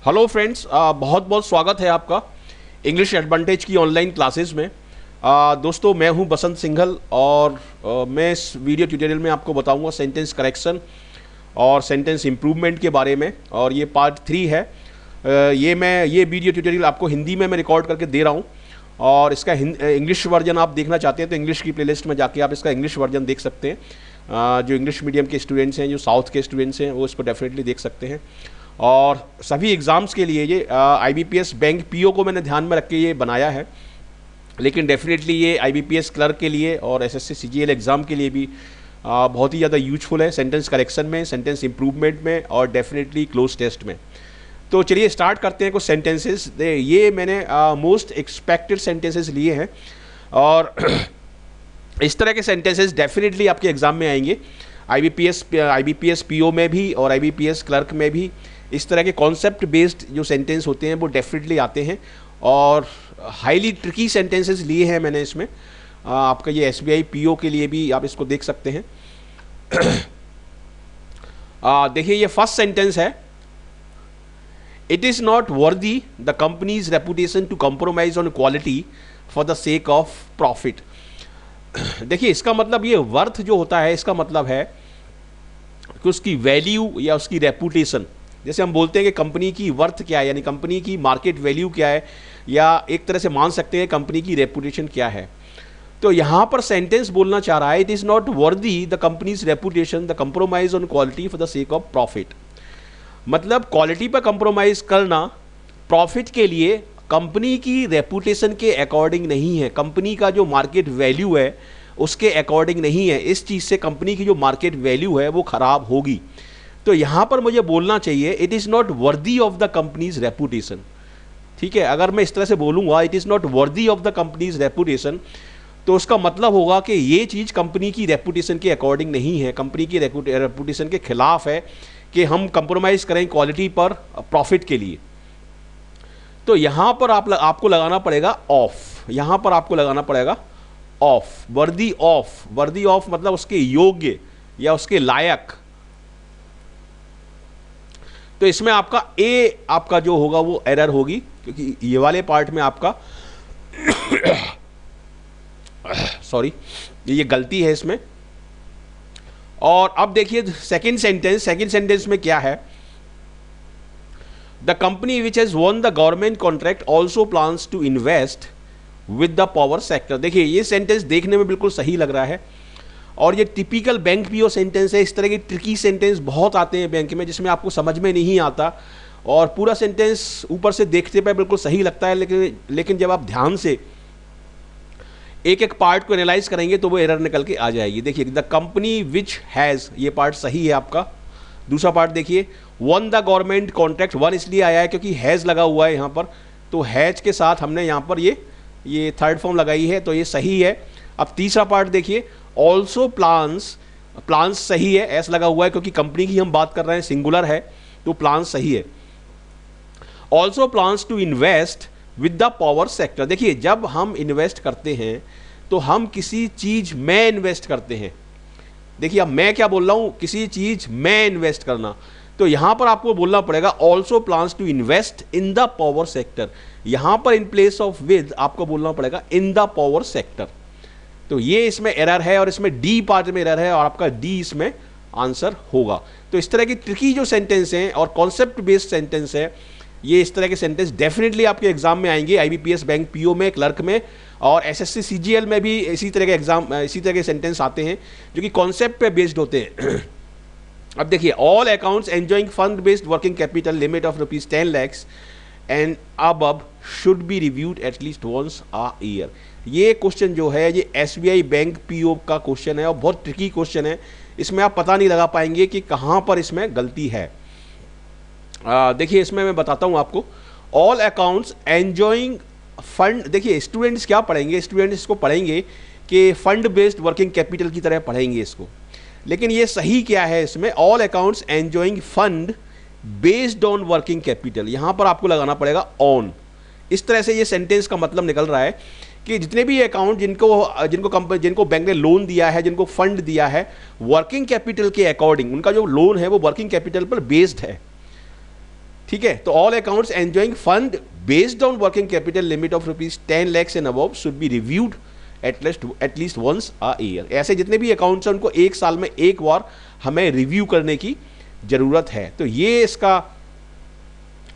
Hello friends, बहुत बहुत स्वागत है आपका इंग्लिश एडवांटेज की ऑनलाइन क्लासेस में। दोस्तों, मैं हूं बसंत सिंघल और मैं इस वीडियो ट्यूटोरियल में आपको बताऊंगा सेंटेंस करेक्शन और सेंटेंस इम्प्रूवमेंट के बारे में। और ये पार्ट 3 है। ये वीडियो ट्यूटोरियल आपको हिंदी में मैं रिकॉर्ड करके दे रहा हूँ और इसका इंग्लिश वर्जन आप देखना चाहते हैं तो इंग्लिश की प्लेलिस्ट में जाके आप इसका इंग्लिश वर्जन देख सकते हैं। जो इंग्लिश मीडियम के स्टूडेंट्स हैं, जो साउथ के स्टूडेंट्स हैं, वो इसको डेफिनेटली देख सकते हैं। और सभी एग्ज़ाम्स के लिए ये IBPS बैंक PO को मैंने ध्यान में रख के ये बनाया है, लेकिन डेफिनेटली ये IBPS क्लर्क के लिए और SSC CGL एग्ज़ाम के लिए भी बहुत ही ज़्यादा यूजफुल है, सेंटेंस करेक्शन में, सेंटेंस इम्प्रूवमेंट में और डेफिनेटली क्लोज टेस्ट में। तो चलिए स्टार्ट करते हैं कुछ सेंटेंसेस। ये मैंने मोस्ट एक्सपेक्टेड सेंटेंसेस लिए हैं और इस तरह के सेंटेंसेस डेफिनेटली आपके एग्ज़ाम में आएंगे। IBPS PO में भी और IBPS क्लर्क में भी इस तरह के कॉन्सेप्ट बेस्ड जो सेंटेंस होते हैं वो डेफिनेटली आते हैं और हाईली ट्रिकी सेंटेंसेस लिए हैं मैंने इसमें। आपका ये SBI PO के लिए भी आप इसको देख सकते हैं। देखिए, ये फर्स्ट सेंटेंस है, it is not worthy the company's reputation to compromise on quality for the sake of profit. देखिए, इसका मतलब ये वर्थ जो होता है, इसका मतलब है कि उसकी वैल्यू या उसकी रेपुटेशन, जैसे हम बोलते हैं कि कंपनी की वर्थ क्या है, यानी कंपनी की मार्केट वैल्यू क्या है, या एक तरह से मान सकते हैं कंपनी की रेपुटेशन क्या है। तो यहाँ पर सेंटेंस बोलना चाह रहा है, it is not worthy the company's reputation the compromise on quality for the sake of profit. मतलब क्वालिटी पर कंप्रोमाइज करना प्रॉफिट के लिए कंपनी की रेपुटेशन के अकॉर्डिंग नहीं है, कंपनी का जो मार्केट वैल्यू है उसके अकॉर्डिंग नहीं है। इस चीज़ से कंपनी की जो मार्केट वैल्यू है वो ख़राब होगी। तो यहाँ पर मुझे बोलना चाहिए, it is not worthy of the company's reputation. ठीक है, अगर मैं इस तरह से बोलूँगा it is not worthy of the company's reputation, तो उसका मतलब होगा कि ये चीज़ कंपनी की रेपुटेशन के अकॉर्डिंग नहीं है, कंपनी की रेपुटेशन के खिलाफ है कि हम कंप्रोमाइज़ करें क्वालिटी पर प्रॉफिट के लिए। तो यहाँ पर आपको लगाना पड़ेगा ऑफ, यहाँ पर आपको लगाना पड़ेगा of, worthy of. Worthy of मतलब उसके योग्य या उसके लायक। तो इसमें आपका ए आपका जो होगा वो एरर होगी, क्योंकि ये वाले पार्ट में आपका सॉरी, ये गलती है इसमें। और अब देखिए सेकंड सेंटेंस में क्या है, the company which has won the government contract also plans to invest with the power sector. देखिए, ये सेंटेंस देखने में बिल्कुल सही लग रहा है और ये टिपिकल बैंक PO सेंटेंस है। इस तरह के ट्रिकी सेंटेंस बहुत आते हैं बैंक में जिसमें आपको समझ में नहीं आता और पूरा सेंटेंस ऊपर से देखते पे बिल्कुल सही लगता है, लेकिन जब आप ध्यान से एक एक पार्ट को एनालाइज करेंगे तो वो एरर निकल के आ जाएगी। देखिए, द कंपनी विच हैज़, ये पार्ट सही है आपका। दूसरा पार्ट देखिए, one the government contract, one इसलिए आया है क्योंकि हैज़ लगा हुआ है यहाँ पर, तो हैज़ के साथ हमने यहाँ पर ये थर्ड फॉर्म लगाई है, तो ये सही है। अब तीसरा पार्ट देखिए, ऑल्सो प्लान्स सही है, एस लगा हुआ है क्योंकि कंपनी की हम बात कर रहे हैं, सिंगुलर है तो प्लान्स सही है। Also plans to invest with the power sector. देखिए, जब हम इन्वेस्ट करते हैं तो हम किसी चीज़ में इन्वेस्ट करते हैं। देखिए, अब मैं क्या बोल रहा हूँ, किसी चीज़ में इन्वेस्ट करना, तो यहाँ पर आपको बोलना पड़ेगा also plans to invest in the power sector. यहाँ पर इन प्लेस ऑफ विद आपको बोलना पड़ेगा इन द पावर सेक्टर। तो ये इसमें एरर है और इसमें डी पार्ट में एरर है और आपका डी इसमें आंसर होगा। तो इस तरह की ट्रिकी जो सेंटेंस हैं और कॉन्सेप्ट बेस्ड सेंटेंस है, ये इस तरह के सेंटेंस डेफिनेटली आपके एग्जाम में आएंगे, IBPS बैंक PO में, क्लर्क में और SSC CGL में भी इसी तरह के इसी तरह के सेंटेंस आते हैं जो कि कॉन्सेप्ट पे बेस्ड होते हैं। अब देखिए, all accounts enjoying fund based working capital limit of ₹10 lakhs and above should be reviewed at least once a year. ये क्वेश्चन जो है ये SBI बैंक PO का क्वेश्चन है और बहुत ट्रिकी क्वेश्चन है। इसमें आप पता नहीं लगा पाएंगे कि कहाँ पर इसमें गलती है। देखिए, इसमें मैं बताता हूँ आपको, ऑल अकाउंट्स एंजॉइंग फंड। देखिए, स्टूडेंट्स क्या पढ़ेंगे, स्टूडेंट्स इसको पढ़ेंगे कि फंड बेस्ड वर्किंग कैपिटल की तरह पढ़ेंगे इसको, लेकिन ये सही क्या है इसमें, all accounts enjoying fund based on working capital. यहाँ पर आपको लगाना पड़ेगा ऑन। इस तरह से ये सेंटेंस का मतलब निकल रहा है कि जितने भी अकाउंट जिनको बैंक ने लोन दिया है, जिनको फंड दिया है, वर्किंग कैपिटल के अकॉर्डिंग उनका जो लोन है वो वर्किंग कैपिटल पर बेस्ड है। ठीक है, तो all accounts enjoying fund based on working capital limit of ₹10 lakhs and above should be reviewed at least once a year. ऐसे जितने भी अकाउंट्स हैं उनको एक साल में एक बार हमें रिव्यू करने की ज़रूरत है। तो ये इसका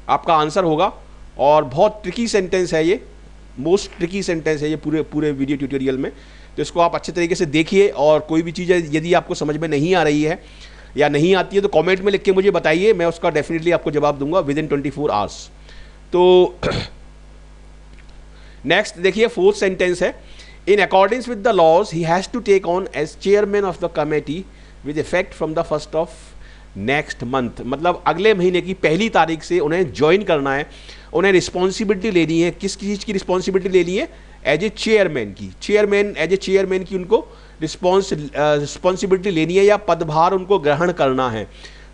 आपका आंसर होगा, और बहुत ट्रिकी सेंटेंस है ये, मोस्ट ट्रिकी सेंटेंस है ये पूरे वीडियो ट्यूटोरियल में। तो इसको आप अच्छे तरीके से देखिए, और कोई भी चीज़ यदि आपको समझ में नहीं आ रही है या नहीं आती है तो कमेंट में लिख के मुझे बताइए, मैं उसका डेफिनेटली आपको जवाब दूंगा विदिन 24 आवर्स। तो नेक्स्ट देखिए, फोर्थ सेंटेंस है, in accordance with the laws he has to take on as chairman of the committee with effect from the 1st of next month. मतलब अगले महीने की पहली तारीख से उन्हें ज्वाइन करना है, उन्हें रिस्पॉन्सिबिलिटी लेनी है। किस चीज़ की रिस्पॉन्सिबिलिटी लेनी है? एज ए चेयरमैन की, एज ए चेयरमैन की उनको रिस्पॉन्सिबिलिटी लेनी है या पदभार उनको ग्रहण करना है।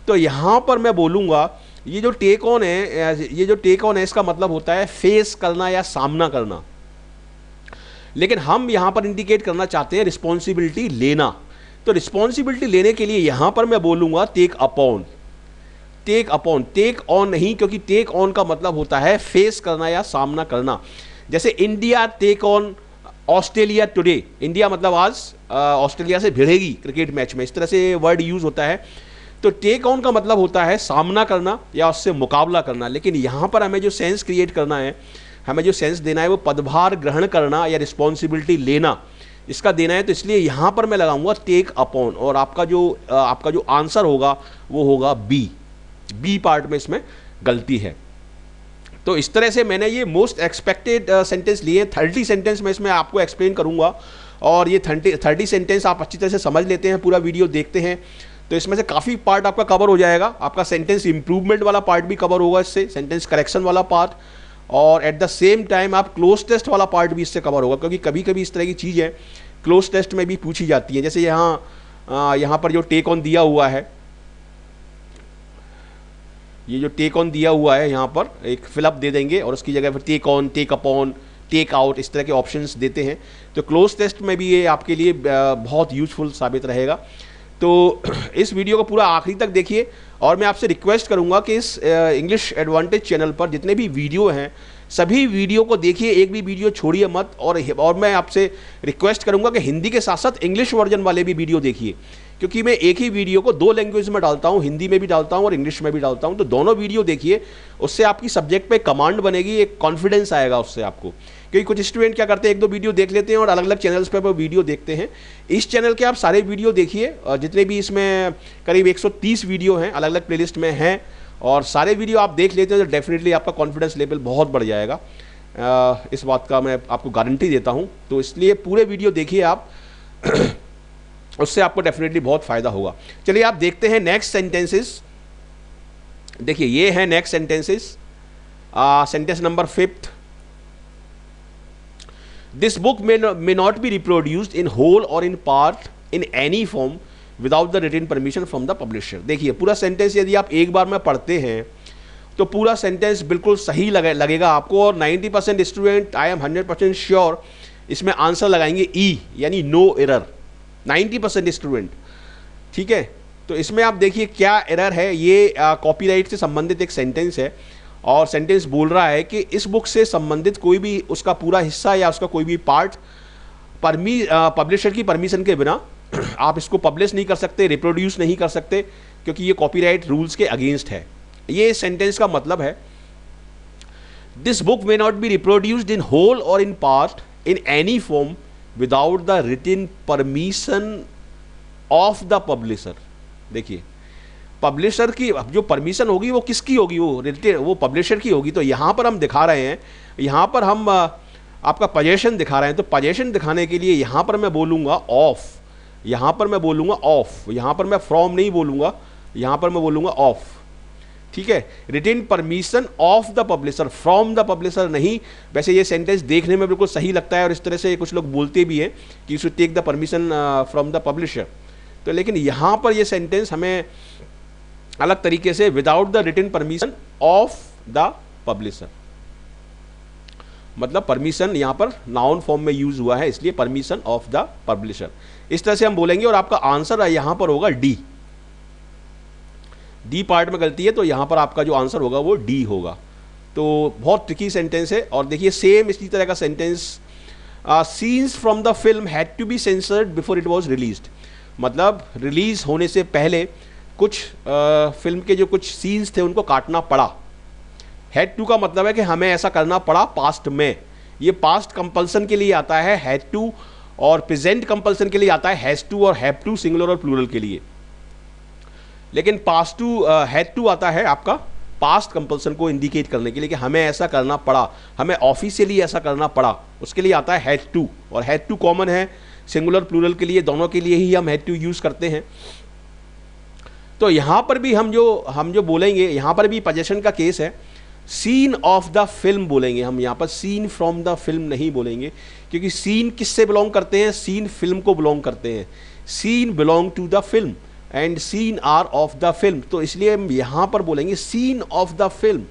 तो यहाँ पर मैं बोलूँगा ये जो टेक ऑन है इसका मतलब होता है फेस करना या सामना करना, लेकिन हम यहाँ पर इंडिकेट करना चाहते हैं रिस्पॉन्सिबिलिटी लेना। तो रिस्पॉन्सिबिलिटी लेने के लिए यहाँ पर मैं बोलूँगा टेक अपॉन, टेक ऑन नहीं, क्योंकि टेक ऑन का मतलब होता है फेस करना या सामना करना। जैसे India take on Australia today, India मतलब आज ऑस्ट्रेलिया से भिड़ेगी क्रिकेट मैच में, इस तरह से वर्ड यूज़ होता है। तो टेक ऑन का मतलब होता है सामना करना या उससे मुकाबला करना, लेकिन यहाँ पर हमें जो सेंस क्रिएट करना है, हमें जो सेंस देना है वो पदभार ग्रहण करना या रिस्पॉन्सिबिलिटी लेना, इसका देना है। तो इसलिए यहाँ पर मैं लगाऊंगा टेक अपॉन, और आपका जो आंसर होगा वो होगा बी पार्ट में इसमें गलती है। तो इस तरह से मैंने ये मोस्ट एक्सपेक्टेड सेंटेंस लिए। 30 सेंटेंस में इसमें आपको एक्सप्लेन करूंगा, और ये 30 सेंटेंस आप अच्छी तरह से समझ लेते हैं, पूरा वीडियो देखते हैं तो इसमें से काफ़ी पार्ट आपका कवर हो जाएगा। आपका सेंटेंस इंप्रूवमेंट वाला पार्ट भी कवर होगा इससे, सेंटेंस करेक्शन वाला पार्ट, और एट द सेम टाइम आप क्लोज टेस्ट वाला पार्ट भी इससे कवर होगा, क्योंकि कभी कभी इस तरह की चीज़ें क्लोज टेस्ट में भी पूछी जाती हैं। जैसे यहाँ पर जो टेक ऑन दिया हुआ है, ये जो टेक ऑन दिया हुआ है यहाँ पर एक फिलअप दे देंगे और उसकी जगह पर take on, take upon, take out, इस तरह के ऑप्शंस देते हैं। तो क्लोज टेस्ट में भी ये आपके लिए बहुत यूजफुल साबित रहेगा। तो इस वीडियो को पूरा आखिरी तक देखिए, और मैं आपसे रिक्वेस्ट करूंगा कि इस इंग्लिश एडवांटेज चैनल पर जितने भी वीडियो हैं सभी वीडियो को देखिए, एक भी वीडियो छोड़िए मत। और मैं आपसे रिक्वेस्ट करूंगा कि हिंदी के साथ साथ इंग्लिश वर्जन वाले भी वीडियो देखिए, क्योंकि मैं एक ही वीडियो को 2 लैंग्वेज में डालता हूं, हिंदी में भी डालता हूं और इंग्लिश में भी डालता हूं। तो दोनों वीडियो देखिए, उससे आपकी सब्जेक्ट पे कमांड बनेगी, एक कॉन्फिडेंस आएगा उससे आपको। क्योंकि कुछ स्टूडेंट क्या करते हैं, 1-2 वीडियो देख लेते हैं और अलग अलग चैनल्स पर वीडियो देखते हैं। इस चैनल के आप सारे वीडियो देखिए, जितने भी इसमें करीब 130 वीडियो हैं, अलग अलग प्लेलिस्ट में हैं, और सारे वीडियो आप देख लेते हैं तो डेफिनेटली आपका कॉन्फिडेंस लेवल बहुत बढ़ जाएगा। इस बात का मैं आपको गारंटी देता हूं। तो इसलिए पूरे वीडियो देखिए आप उससे आपको डेफिनेटली बहुत फायदा होगा। चलिए आप देखते हैं नेक्स्ट सेंटेंसेस। देखिए ये है next sentences. Sentence number 5, this book may not be reproduced in whole or in part in any form without the written permission from the publisher। देखिए पूरा सेंटेंस यदि आप एक बार में पढ़ते हैं तो पूरा सेंटेंस बिल्कुल सही लगेगा आपको, और 90% स्टूडेंट, आई एम 100% श्योर, इसमें आंसर लगाएंगे ई यानी नो एरर, 90% स्टूडेंट। ठीक है, तो इसमें आप देखिए क्या एरर है। ये कॉपीराइट से संबंधित एक सेंटेंस है, और सेंटेंस बोल रहा है कि इस बुक से संबंधित कोई भी उसका पूरा हिस्सा या उसका कोई भी पार्ट पब्लिशर की परमिशन के बिना आप इसको पब्लिश नहीं कर सकते, रिप्रोड्यूस नहीं कर सकते, क्योंकि ये कॉपीराइट रूल्स के अगेंस्ट है। ये सेंटेंस का मतलब है, this book may not be reproduced in whole or in part in any form without the written permission of the publisher. देखिए पब्लिशर की जो परमिशन होगी वो किसकी होगी, वो पब्लिशर की होगी। तो यहाँ पर हम दिखा रहे हैं, यहाँ पर हम आपका पोजेशन दिखा रहे हैं। तो पोजेशन दिखाने के लिए यहाँ पर मैं बोलूँगा ऑफ, यहाँ पर मैं बोलूँगा ऑफ, यहाँ पर मैं फ्रॉम नहीं बोलूँगा, यहाँ पर मैं बोलूँगा ऑफ। ठीक है, written permission of the publisher, from the publisher नहीं। वैसे ये सेंटेंस देखने में बिल्कुल सही लगता है और इस तरह से कुछ लोग बोलते भी हैं कि you should take the permission from the publisher. तो लेकिन यहाँ पर ये सेंटेंस हमें अलग तरीके से, without the written permission of the publisher, मतलब परमिशन यहाँ पर नाउन फॉर्म में यूज हुआ है, इसलिए परमिशन ऑफ द पब्लिशर, इस तरह से हम बोलेंगे। और आपका आंसर यहाँ पर होगा डी। डी पार्ट में गलती है, तो यहाँ पर आपका जो आंसर होगा वो डी होगा। तो बहुत ट्रिकी सेंटेंस है। और देखिए सेम इसी तरह का sentence, scenes from the film had to be censored before it was released, मतलब रिलीज होने से पहले कुछ फिल्म के जो कुछ सीन्स थे उनको काटना पड़ा। हैड टू का मतलब है कि हमें ऐसा करना पड़ा पास्ट में, ये पास्ट कंपल्सन के लिए आता है हैड टू, और प्रेजेंट कंपल्सन के लिए आता है हैज टू और हैव टू सिंगुलर और प्लूरल के लिए। लेकिन पास्ट टू हैड टू आता है आपका पास्ट कंपल्सन को इंडिकेट करने के लिए कि हमें ऐसा करना पड़ा, हमें ऑफिशियली ऐसा करना पड़ा, उसके लिए आता है हैड टू। और हैड टू कॉमन है सिंगुलर प्लूरल के लिए, दोनों के लिए ही हम हैड टू यूज करते हैं। तो यहां पर भी हम जो बोलेंगे, यहां पर भी पोजेशन का केस है, सीन ऑफ द फिल्म बोलेंगे हम, यहाँ पर सीन फ्रॉम द फिल्म नहीं बोलेंगे, क्योंकि सीन किससे बिलोंग करते हैं, सीन फिल्म को बिलोंग करते हैं। Scene belong to the film and scene are of the film, तो इसलिए हम यहाँ पर बोलेंगे सीन ऑफ द फिल्म।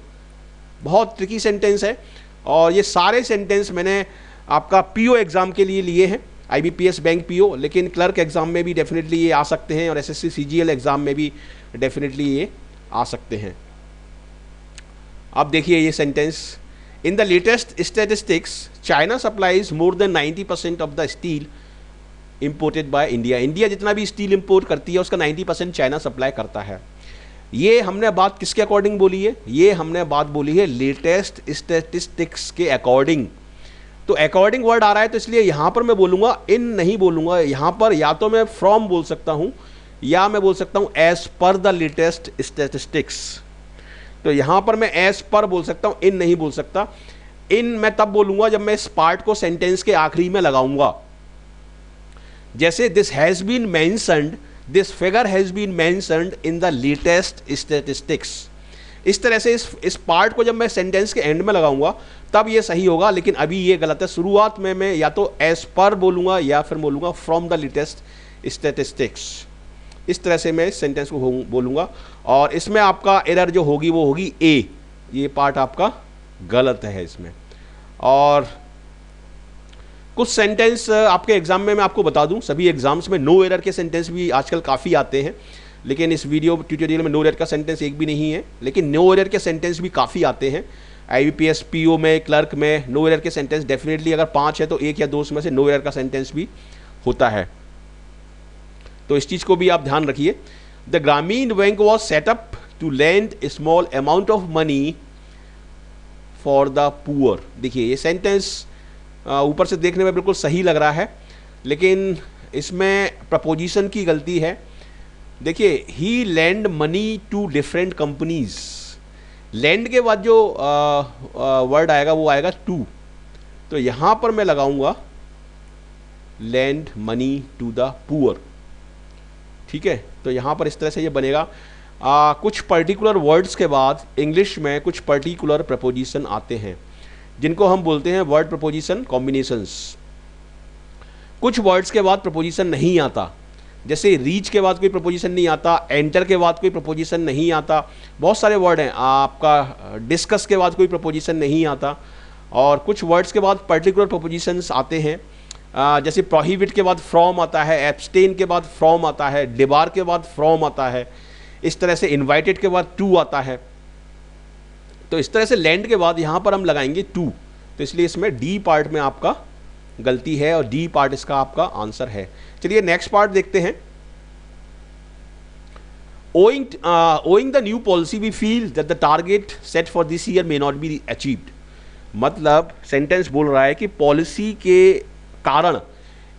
बहुत ट्रिकी सेंटेंस है, और ये सारे सेंटेंस मैंने आपका पीओ एग्जाम के लिए लिए हैं, आईबीपीएस बैंक पीओ, लेकिन क्लर्क एग्जाम में भी डेफिनेटली ये आ सकते हैं, और एसएससी सीजीएल एग्जाम में भी डेफिनेटली ये आ सकते हैं। अब देखिए ये sentence, in the latest statistics China supplies more than 90% of the steel imported by India. India जितना भी स्टील इंपोर्ट करती है उसका 90% चाइना सप्लाई करता है। ये हमने बात किसके अकॉर्डिंग बोली है, ये हमने बात बोली है लेटेस्ट स्टैटिस्टिक्स के अकॉर्डिंग। तो अकॉर्डिंग वर्ड आ रहा है, तो इसलिए यहाँ पर मैं बोलूँगा इन नहीं बोलूँगा, यहाँ पर या तो मैं फ्रॉम बोल सकता हूँ या मैं बोल सकता हूँ as per the latest statistics. तो यहाँ पर मैं एज पर बोल सकता हूँ, इन नहीं बोल सकता। इन मैं तब बोलूँगा जब मैं इस पार्ट को सेंटेंस के आखिरी में लगाऊंगा, जैसे this has been mentioned, this figure has been mentioned in the latest statistics. इस तरह से इस पार्ट को जब मैं सेंटेंस के एंड में लगाऊंगा तब ये सही होगा, लेकिन अभी ये गलत है। शुरुआत में मैं या तो एज पर बोलूँगा या फिर बोलूँगा फ्रॉम द लेटेस्ट स्टैटिस्टिक्स। इस तरह से मैं इस सेंटेंस को बोलूँगा, और इसमें आपका एरर जो होगी वो होगी ए, ये पार्ट आपका गलत है इसमें। और कुछ सेंटेंस आपके एग्जाम में मैं आपको बता दूं, सभी एग्जाम्स में नो एरर के सेंटेंस भी आजकल काफ़ी आते हैं, लेकिन इस वीडियो ट्यूटोरियल में नो एरर का सेंटेंस एक भी नहीं है, लेकिन नो एरर के सेंटेंस भी काफ़ी आते हैं। आईबीपीएस पीओ में, क्लर्क में नो एरर के सेंटेंस डेफिनेटली अगर 5 है तो 1 या 2 में से नो एरर का सेंटेंस भी होता है। तो इस चीज़ को भी आप ध्यान रखिए। The Grameen bank was set up to lend a small amount of money for the poor. देखिए ये सेंटेंस ऊपर से देखने में बिल्कुल सही लग रहा है, लेकिन इसमें प्रपोजिशन की गलती है। देखिए he lend money to different companies, lend के बाद जो वर्ड आएगा वो आएगा टू, तो यहाँ पर मैं लगाऊंगा lend money to the poor. ठीक है, तो यहाँ पर इस तरह से ये बनेगा। कुछ पर्टिकुलर वर्ड्स के बाद इंग्लिश में कुछ पर्टिकुलर प्रपोजिशन आते हैं जिनको हम बोलते हैं वर्ड प्रपोजिशन कॉम्बिनेशंस। कुछ वर्ड्स के बाद प्रपोजिशन नहीं आता, जैसे रीच के बाद कोई प्रपोजिशन नहीं आता, एंटर के बाद कोई प्रपोजिशन नहीं आता, बहुत सारे वर्ड हैं। आपका डिस्कस के बाद कोई प्रपोजिशन नहीं आता, और कुछ वर्ड्स के बाद पर्टिकुलर प्रपोजिशंस आते हैं, जैसे प्रोहिबिट के बाद फ्रॉम आता है, एब्सटेन के बाद फ्रॉम आता है, डिबार के बाद फ्रॉम आता है, इस तरह से इन्वाइटेड के बाद टू आता है। तो इस तरह से लैंड के बाद यहाँ पर हम लगाएंगे टू, तो इसलिए इसमें डी पार्ट में आपका गलती है और डी पार्ट इसका आपका आंसर है। चलिए नेक्स्ट पार्ट देखते हैं। owing the new policy we feel that the target set for this year may not be achieved। मतलब सेंटेंस बोल रहा है कि पॉलिसी के कारण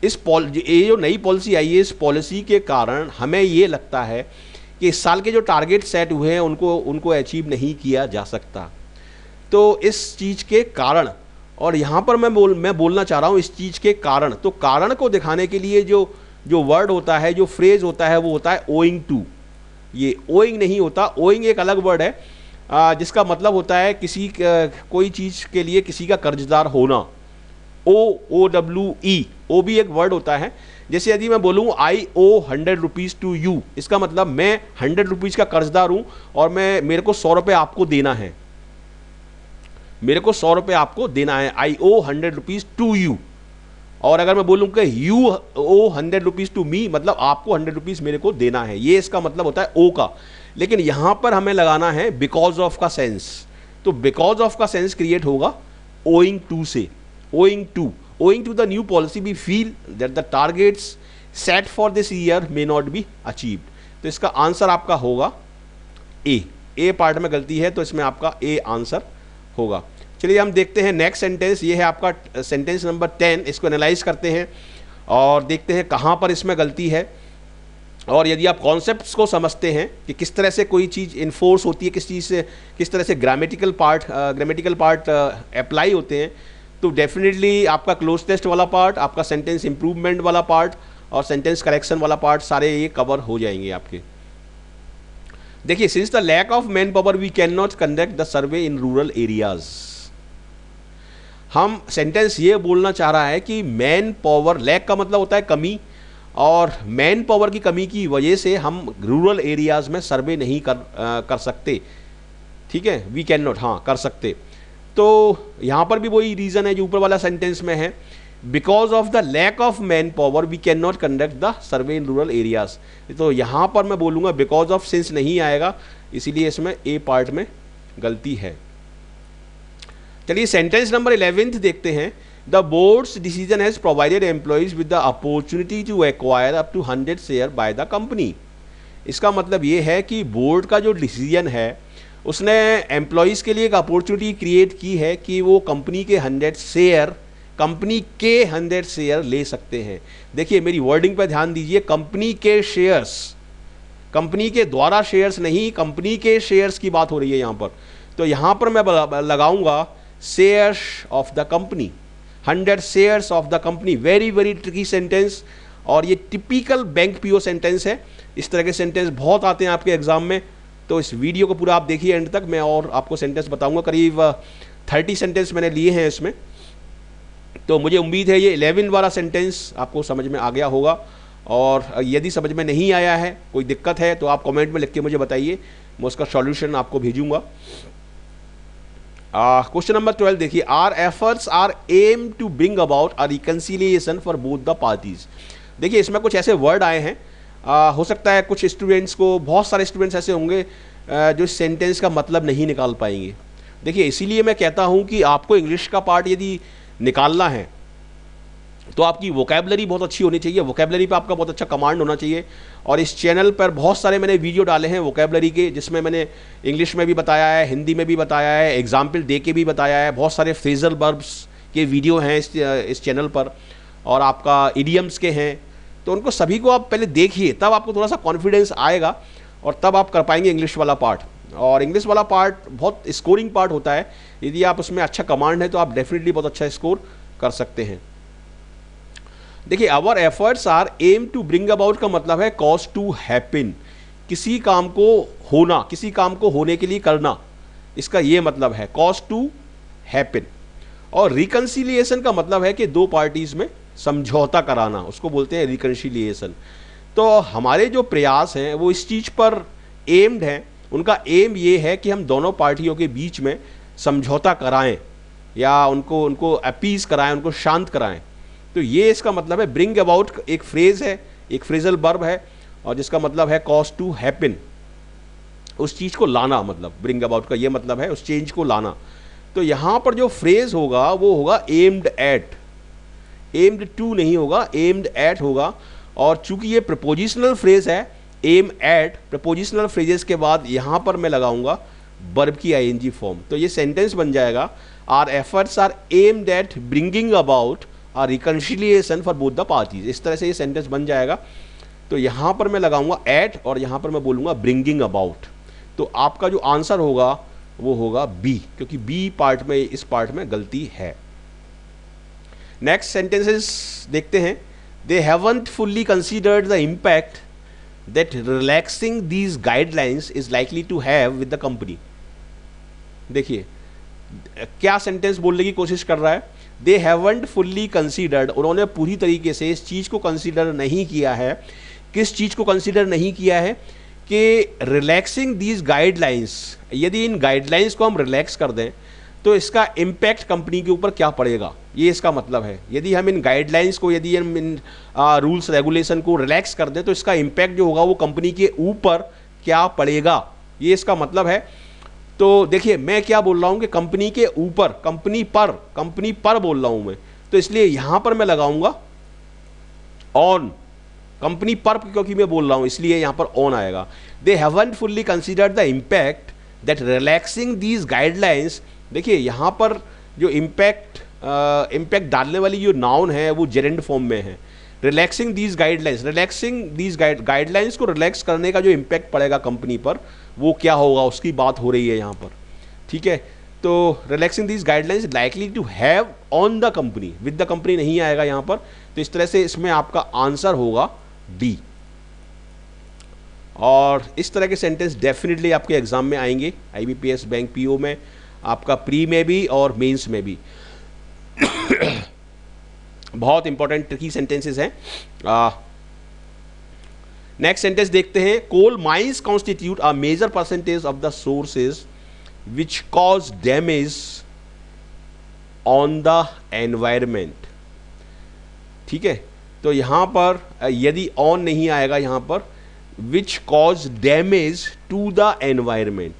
ये जो नई पॉलिसी आई है, इस पॉलिसी के कारण हमें ये लगता है कि इस साल के जो टारगेट सेट हुए हैं उनको अचीव नहीं किया जा सकता। तो इस चीज़ के कारण, और यहाँ पर मैं बोलना चाह रहा हूँ इस चीज़ के कारण, तो कारण को दिखाने के लिए जो वर्ड होता है, जो फ्रेज होता है, वो होता है ओइंग टू। ये ओइंग नहीं होता, ओइंग एक अलग वर्ड है जिसका मतलब होता है कोई चीज़ के लिए किसी का कर्जदार होना। OWE, ओ भी एक वर्ड होता है। जैसे यदि मैं बोलूँ आई ओ 100 रुपीज़ टू यू, इसका मतलब मैं 100 रुपीज़ का कर्जदार हूँ और मेरे को 100 रुपये आपको देना है, मेरे को 100 रुपये आपको देना है। I owe 100 rupees to you. और अगर मैं बोलूँ कि you owe 100 rupees to me, मतलब आपको 100 रुपीज़ मेरे को देना है, ये इसका मतलब होता है ओ का। लेकिन यहाँ पर हमें लगाना है बिकॉज ऑफ का सेंस। तो बिकॉज ऑफ का सेंस क्रिएट होगा ओइंग टू से, owing to the new policy we feel that the targets set for this year may not be achieved। तो इसका आंसर आपका होगा ए पार्ट में गलती है तो इसमें आपका ए आंसर होगा। चलिए हम देखते हैं नेक्स्ट सेंटेंस, ये है आपका सेंटेंस नंबर 10। इसको एनालाइज करते हैं और देखते हैं कहाँ पर इसमें गलती है, और यदि आप कॉन्सेप्ट्स को समझते हैं कि किस तरह से कोई चीज़ इन्फोर्स होती है, किस तरह से ग्रामेटिकल पार्ट अप्लाई होते हैं, तो डेफिनेटली आपका क्लोज टेस्ट वाला पार्ट, आपका सेंटेंस इंप्रूवमेंट वाला पार्ट और सेंटेंस करेक्शन वाला पार्ट सारे ये कवर हो जाएंगे आपके। देखिए, since the lack of man power we can not conduct the survey in rural areas. हम सेंटेंस ये बोलना चाह रहा है कि मैन पावर, लैक का मतलब होता है कमी, और मैन पावर की कमी की वजह से हम रूरल एरियाज में सर्वे नहीं कर सकते। ठीक है, वी कैन नॉट, हाँ कर सकते। तो यहाँ पर भी वही रीज़न है जो ऊपर वाला सेंटेंस में है, because of the lack of man power we can not conduct the survey in rural areas. तो यहाँ पर मैं बोलूँगा बिकॉज ऑफ, सिंस नहीं आएगा, इसीलिए इसमें ए पार्ट में गलती है। चलिए सेंटेंस नंबर 11 देखते हैं। The board's decision has provided employees with the opportunity to acquire up to 100 share by the company. इसका मतलब ये है कि बोर्ड का जो डिसीजन है उसने एम्प्लॉइज़ के लिए एक अपॉर्चुनिटी क्रिएट की है कि वो कंपनी के 100 शेयर ले सकते हैं। देखिए मेरी वर्डिंग पर ध्यान दीजिए, कंपनी के शेयर्स, कंपनी के द्वारा शेयर्स नहीं, कंपनी के शेयर्स की बात हो रही है यहाँ पर। तो यहाँ पर मैं लगाऊंगा shares of the company, 100 shares of the company. Very very tricky sentence, और ये टिपिकल बैंक पीओ सेंटेंस है। इस तरह के सेंटेंस बहुत आते हैं आपके एग्जाम में, तो इस वीडियो को पूरा आप देखिए एंड तक। मैं और आपको सेंटेंस बताऊंगा, करीब 30 सेंटेंस मैंने लिए हैं इसमें। तो मुझे उम्मीद है ये 11 वाला सेंटेंस आपको समझ में आ गया होगा, और यदि समझ में नहीं आया है, कोई दिक्कत है, तो आप कमेंट में लिख के मुझे बताइए, मैं उसका सॉल्यूशन आपको भेजूंगा। क्वेश्चन नंबर 12 देखिए, our efforts are aim to bring about a reconciliation for both the parties. देखिए इसमें कुछ ऐसे वर्ड आए हैं, हो सकता है कुछ स्टूडेंट्स को, बहुत सारे स्टूडेंट्स ऐसे होंगे जो इस सेंटेंस का मतलब नहीं निकाल पाएंगे। देखिए इसीलिए मैं कहता हूं कि आपको इंग्लिश का पार्ट यदि निकालना है तो आपकी वोकैबलरी बहुत अच्छी होनी चाहिए, वोकैबलरी पे आपका बहुत अच्छा कमांड होना चाहिए। और इस चैनल पर बहुत सारे मैंने वीडियो डाले हैं वोकैबलरी के, जिसमें मैंने इंग्लिश में भी बताया है, हिंदी में भी बताया है, एग्जाम्पल दे के भी बताया है। बहुत सारे फ्रेजल वर्ब्स के वीडियो हैं इस चैनल पर, और आपका इडियम्स के हैं। तो उनको सभी को आप पहले देखिए, तब आपको थोड़ा सा कॉन्फिडेंस आएगा और तब आप कर पाएंगे इंग्लिश वाला पार्ट। और इंग्लिश वाला पार्ट बहुत स्कोरिंग पार्ट होता है, यदि आप उसमें अच्छा कमांड है तो आप डेफिनेटली बहुत अच्छा स्कोर कर सकते हैं। देखिए our efforts are aim to bring about का मतलब है कॉज टू हैपन, किसी काम को होना, किसी काम को होने के लिए करना, इसका ये मतलब है कॉज टू हैपन। और रिकंसिलिएशन का मतलब है कि दो पार्टीज में समझौता कराना, उसको बोलते हैं रिकंसिलिएशन। तो हमारे जो प्रयास हैं वो इस चीज़ पर एम्ड हैं, उनका एम ये है कि हम दोनों पार्टियों के बीच में समझौता कराएं या उनको अपीज कराएं, उनको शांत कराएं। तो ये इसका मतलब है। ब्रिंग अबाउट एक फ्रेज है, एक फ्रेजल वर्ब है, और जिसका मतलब है कॉज टू हैपन, उस चीज़ को लाना, मतलब ब्रिंग अबाउट का ये मतलब है उस चेंज को लाना। तो यहाँ पर जो फ्रेज होगा वो होगा एम्ड एट, एम्ड टू नहीं होगा, एम्ड एट होगा। और चूंकि ये प्रपोजिशनल फ्रेज है, एम एट, प्रपोजिशनल फ्रेजेस के बाद यहाँ पर मैं लगाऊंगा वर्ब की आईएनजी फॉर्म। तो ये सेंटेंस बन जाएगा, our efforts are aimed at bringing about a reconciliation for both the parties. इस तरह से ये सेंटेंस बन जाएगा। तो यहाँ पर मैं लगाऊंगा एट और यहाँ पर मैं बोलूँगा ब्रिंगिंग अबाउट। तो आपका जो आंसर होगा वो होगा बी, क्योंकि बी पार्ट में, इस पार्ट में गलती है। नेक्स्ट सेंटेंसेस देखते हैं। They haven't fully considered the impact that relaxing these guidelines is likely to have with the company। देखिए क्या सेंटेंस बोलने की कोशिश कर रहा है, they haven't fully considered, उन्होंने पूरी तरीके से इस चीज़ को कंसीडर नहीं किया है। किस चीज़ को कंसीडर नहीं किया है कि रिलैक्सिंग दीज गाइडलाइंस, यदि इन गाइडलाइंस को हम रिलैक्स कर दें तो इसका इम्पैक्ट कंपनी के ऊपर क्या पड़ेगा, ये इसका मतलब है। यदि हम इन गाइडलाइंस को, यदि हम इन रूल्स रेगुलेशन को रिलैक्स कर दें तो इसका इम्पैक्ट जो होगा वो कंपनी के ऊपर क्या पड़ेगा, ये इसका मतलब है। तो देखिए मैं क्या बोल रहा हूं कि कंपनी के ऊपर, कंपनी पर बोल रहा हूं मैं, तो इसलिए यहां पर मैं लगाऊंगा ऑन, कंपनी पर क्योंकि मैं बोल रहा हूं इसलिए यहां पर ऑन आएगा। They haven't fully considered the impact that relaxing these guidelines. देखिए यहां पर जो इम्पैक्ट डालने वाली जो नाउन है वो जेरेंड फॉर्म में है। रिलैक्सिंग दीज गाइडलाइंस को रिलैक्स करने का जो इम्पैक्ट पड़ेगा कंपनी पर वो क्या होगा उसकी बात हो रही है यहाँ पर, ठीक है। तो relaxing these guidelines likely to have on the company, with the company नहीं आएगा यहाँ पर, तो इस तरह से इसमें आपका आंसर होगा डी। और इस तरह के सेंटेंस डेफिनेटली आपके एग्जाम में आएंगे, IBPS बैंक PO में, आपका प्री में भी और मेंस में भी। बहुत इंपॉर्टेंट ट्रिकी सेंटेंसेस हैं। नेक्स्ट सेंटेंस देखते हैं। Coal mines constitute a major percentage of the sources which cause damage on the environment, ठीक है। तो यहां पर यदि ऑन नहीं आएगा यहां पर, which cause damage to the environment,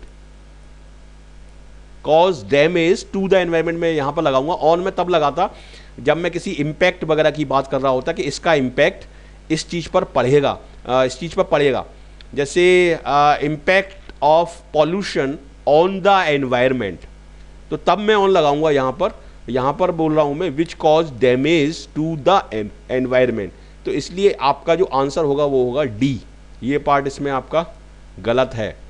cause damage to the environment में यहां पर लगाऊंगा। ऑन में तब लगाता जब मैं किसी इम्पैक्ट वगैरह की बात कर रहा होता कि इसका इम्पैक्ट इस चीज़ पर पड़ेगा, इस चीज़ पर पड़ेगा, जैसे impact of pollution on the environment, तो तब मैं ऑन लगाऊंगा यहाँ पर बोल रहा हूँ मैं which cause damage to the environment, तो इसलिए आपका जो आंसर होगा वो होगा डी। ये पार्ट इसमें आपका गलत है।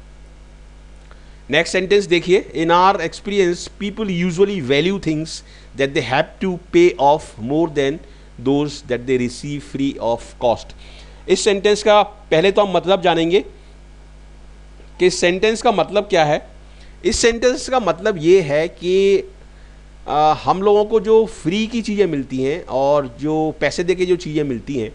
नेक्स्ट सेंटेंस देखिए। In our experience people usually value things that they have to pay of more than those that they receive free of cost. इस सेंटेंस का पहले तो हम मतलब जानेंगे कि इस सेंटेंस का मतलब क्या है। इस सेंटेंस का मतलब ये है कि हम लोगों को जो फ्री की चीज़ें मिलती हैं और जो पैसे दे के जो चीज़ें मिलती हैं,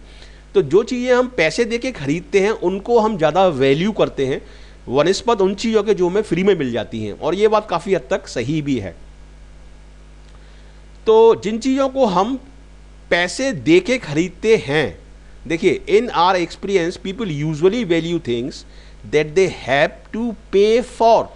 तो जो चीज़ें हम पैसे दे के खरीदते हैं उनको हम ज़्यादा वैल्यू करते हैं वनिस्पत उन चीज़ों के जो हमें फ्री में मिल जाती हैं, और ये बात काफ़ी हद तक सही भी है। तो जिन चीज़ों को हम पैसे दे के खरीदते हैं, देखिए in our experience people usually value things that they have to pay for,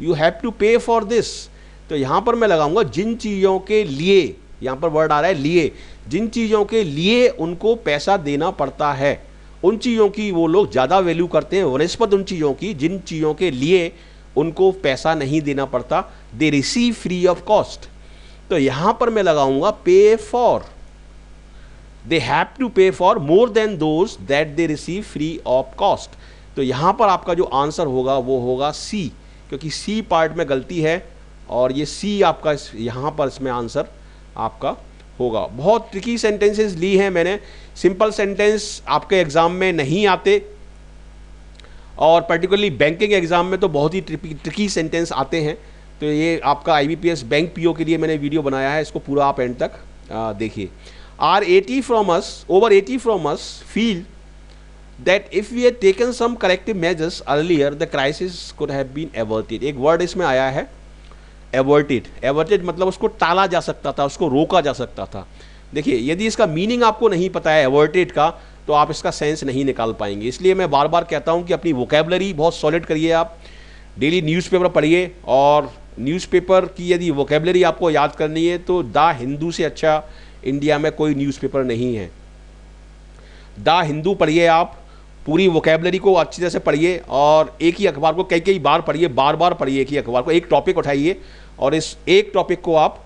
you have to pay for this. तो यहाँ पर मैं लगाऊंगा जिन चीज़ों के लिए, यहाँ पर वर्ड आ रहा है लिए, जिन चीज़ों के लिए उनको पैसा देना पड़ता है उन चीज़ों की वो लोग ज़्यादा वैल्यू करते हैं वनिस्पत उन चीज़ों की जिन चीज़ों के लिए उनको पैसा नहीं देना पड़ता, दे रिसीव फ्री ऑफ कॉस्ट। तो यहाँ पर मैं लगाऊंगा पे for, they have to pay for more than those that they receive free of cost. तो यहाँ पर आपका जो आंसर होगा वो होगा सी, क्योंकि सी पार्ट में गलती है और ये सी आपका यहाँ पर इसमें आंसर आपका होगा। बहुत ट्रिकी सेंटेंसेस ली हैं मैंने, सिंपल सेंटेंस आपके एग्जाम में नहीं आते और पर्टिकुलरली बैंकिंग एग्जाम में तो बहुत ही ट्रिकी सेंटेंस आते हैं। तो ये आपका IBPS बैंक PO के लिए मैंने वीडियो बनाया है, इसको पूरा आप एंड तक देखिए। Over 80 from us feel that if we had taken some corrective measures earlier the crisis could have been averted। एक वर्ड इसमें आया है एवर्टेड मतलब उसको टाला जा सकता था, उसको रोका जा सकता था। देखिए यदि इसका मीनिंग आपको नहीं पता है एवर्टेड का, तो आप इसका सेंस नहीं निकाल पाएंगे। इसलिए मैं बार बार कहता हूं कि अपनी वोकैबुलरी बहुत सॉलिड करिए, आप डेली न्यूज़पेपर पढ़िए, और न्यूज़पेपर की यदि वोकैबुलरी आपको याद करनी है तो द हिंदू से अच्छा इंडिया में कोई न्यूज़पेपर नहीं है। द हिंदू पढ़िए, आप पूरी वोकैबुलरी को अच्छी तरह से पढ़िए और एक ही अखबार को कई बार पढ़िए, बार बार पढ़िए एक ही अखबार को, एक टॉपिक उठाइए और इस एक टॉपिक को आप